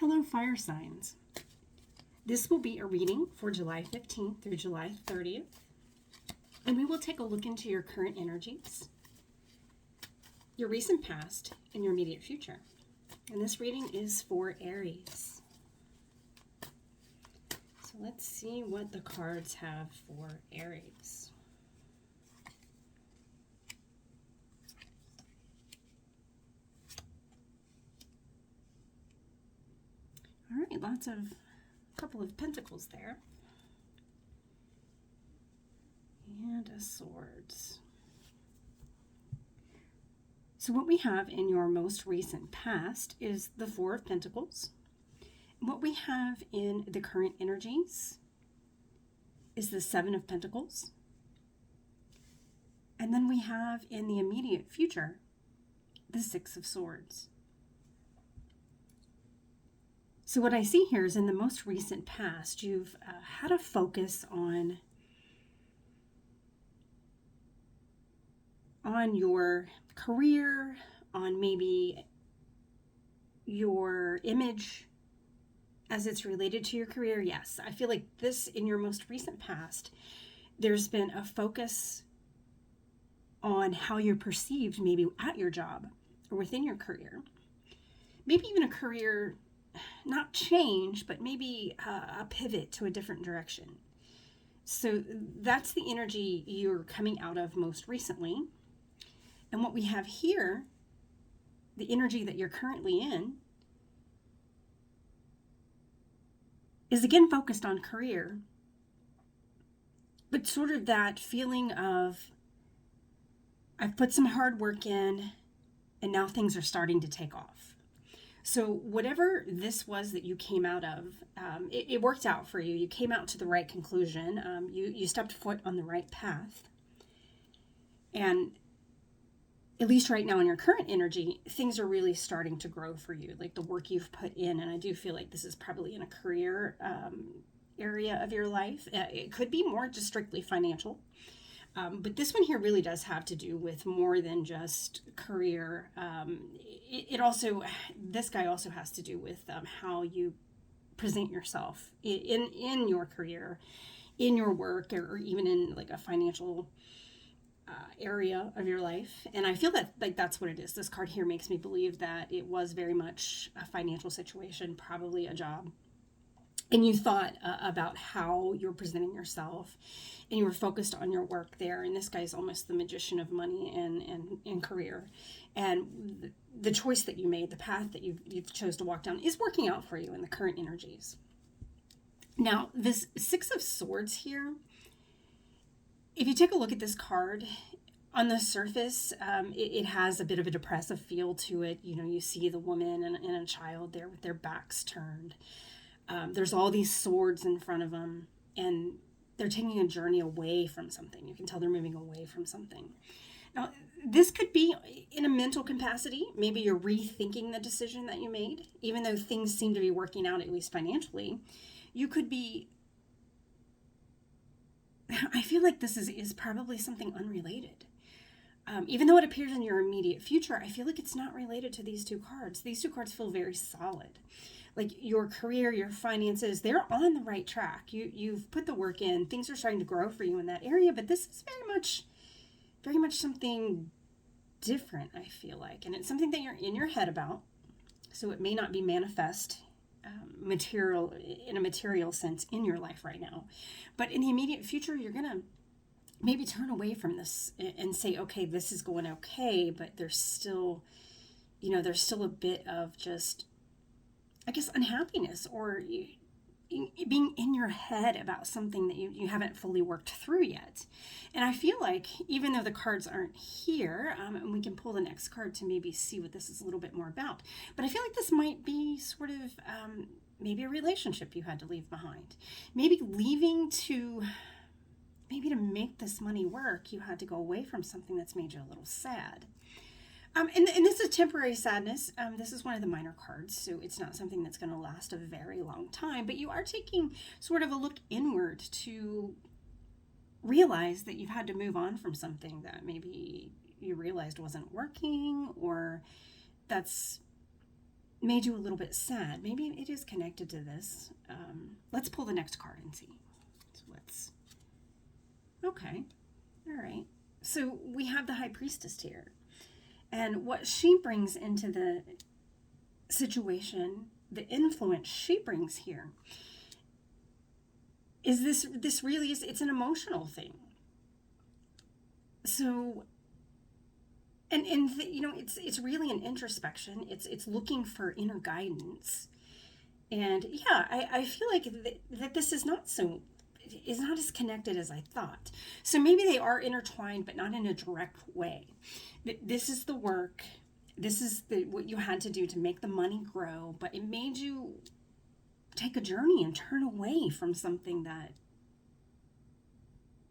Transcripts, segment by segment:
Hello, fire signs. This will be a reading for July 15th through July 30th. And we will take a look into your current energies, your recent past, and your immediate future. And this reading is for Aries. So let's see what the cards have for Aries. All right, couple of pentacles there. And a swords. So what we have in your most recent past is the Four of Pentacles. What we have in the current energies is the Seven of Pentacles. And then we have in the immediate future, the Six of Swords. So what I see here is in the most recent past, you've had a focus on your career, on maybe your image as it's related to your career. Yes, I feel like this in your most recent past, there's been a focus on how you're perceived maybe at your job or within your career. Maybe even a career, not change, but maybe a pivot to a different direction. So that's the energy you're coming out of most recently. And what we have here, the energy that you're currently in, is again focused on career, but sort of that feeling of, I've put some hard work in and now things are starting to take off. So whatever this was that you came out of, it worked out for you. You came out to the right conclusion. You stepped foot on the right path. And at least right now in your current energy, things are really starting to grow for you, like the work you've put in. And I do feel like this is probably in a career area of your life. It could be more just strictly financial. But this one here really does have to do with more than just career. This guy also has to do with how you present yourself in your career, in your work, or even in like a financial area of your life. And I feel that like that's what it is. This card here makes me believe that it was very much a financial situation, probably a job. And you thought about how you're presenting yourself, and you were focused on your work there. And this guy's almost the magician of money and career. And the choice that you made, the path that you've chose to walk down, is working out for you in the current energies. Now, this Six of Swords here, if you take a look at this card, on the surface, it has a bit of a depressive feel to it. You know, you see the woman and a child there with their backs turned. There's all these swords in front of them, and they're taking a journey away from something. You can tell they're moving away from something. Now, this could be in a mental capacity. Maybe you're rethinking the decision that you made, even though things seem to be working out, at least financially. You could be, I feel like this is probably something unrelated. Even though it appears in your immediate future, I feel like it's not related to these two cards. These two cards feel very solid. Like your career, your finances, they're on the right track. You've put the work in. Things are starting to grow for you in that area, but this is very much something different, I feel like. And it's something that you're in your head about. So it may not be manifest material in a material sense in your life right now. But in the immediate future, you're going to maybe turn away from this and say, okay, this is going okay, but there's still a bit of just, I guess, unhappiness or being in your head about something that you haven't fully worked through yet. And I feel like even though the cards aren't here, and we can pull the next card to maybe see what this is a little bit more about, but I feel like this might be sort of maybe a relationship you had to leave behind. Maybe to make this money work, you had to go away from something that's made you a little sad. And this is temporary sadness. This is one of the minor cards, so it's not something that's going to last a very long time. But you are taking sort of a look inward to realize that you've had to move on from something that maybe you realized wasn't working, or that's made you a little bit sad. Maybe it is connected to this. Let's pull the next card and see. So okay, all right. So we have the High Priestess here. And what she brings into the situation, the influence she brings here, is this really is, it's an emotional thing. So it's really an introspection. It's looking for inner guidance. And yeah, I feel like that this is not as connected as I thought. So maybe they are intertwined, but not in a direct way. This is the work. This is what you had to do to make the money grow, but it made you take a journey and turn away from something that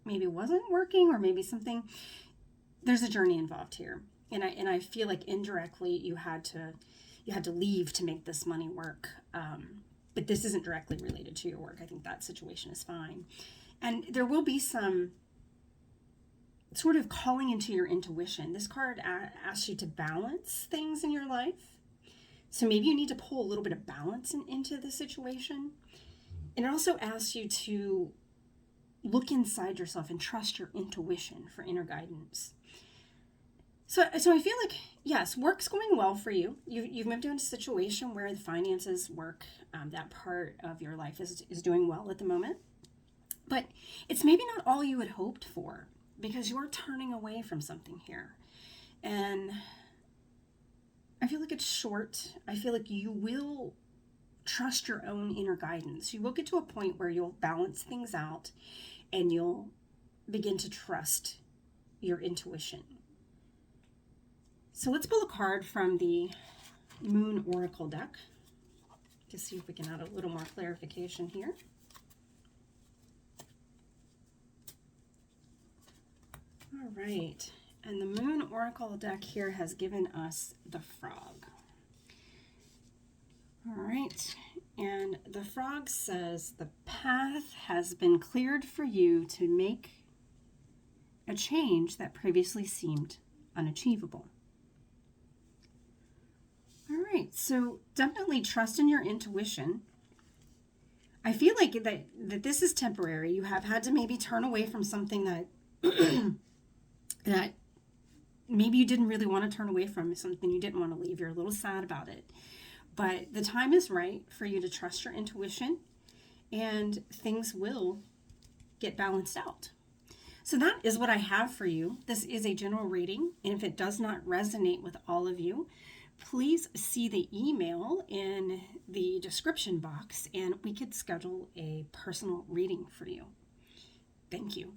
maybe wasn't working, or maybe something. There's a journey involved here, and I feel like indirectly you had to leave to make this money work. But this isn't directly related to your work. I think that situation is fine, and there will be some sort of calling into your intuition. This card asks you to balance things in your life. So maybe you need to pull a little bit of balance into the situation. And it also asks you to look inside yourself and trust your intuition for inner guidance. So I feel like, yes, work's going well for you. You've moved into a situation where the finances work, that part of your life is doing well at the moment. But it's maybe not all you had hoped for, because you're turning away from something here. And I feel like it's short. I feel like you will trust your own inner guidance. You will get to a point where you'll balance things out and you'll begin to trust your intuition. So let's pull a card from the Moon Oracle deck to see if we can add a little more clarification here. All right, and the Moon Oracle deck here has given us the Frog. All right, and the Frog says the path has been cleared for you to make a change that previously seemed unachievable. All right, so definitely trust in your intuition. I feel like that this is temporary. You have had to maybe turn away from something that that maybe you didn't really want to turn away from, something you didn't want to leave. You're a little sad about it. But the time is right for you to trust your intuition, and things will get balanced out. So that is what I have for you. This is a general reading, and if it does not resonate with all of you, please see the email in the description box, and we could schedule a personal reading for you. Thank you.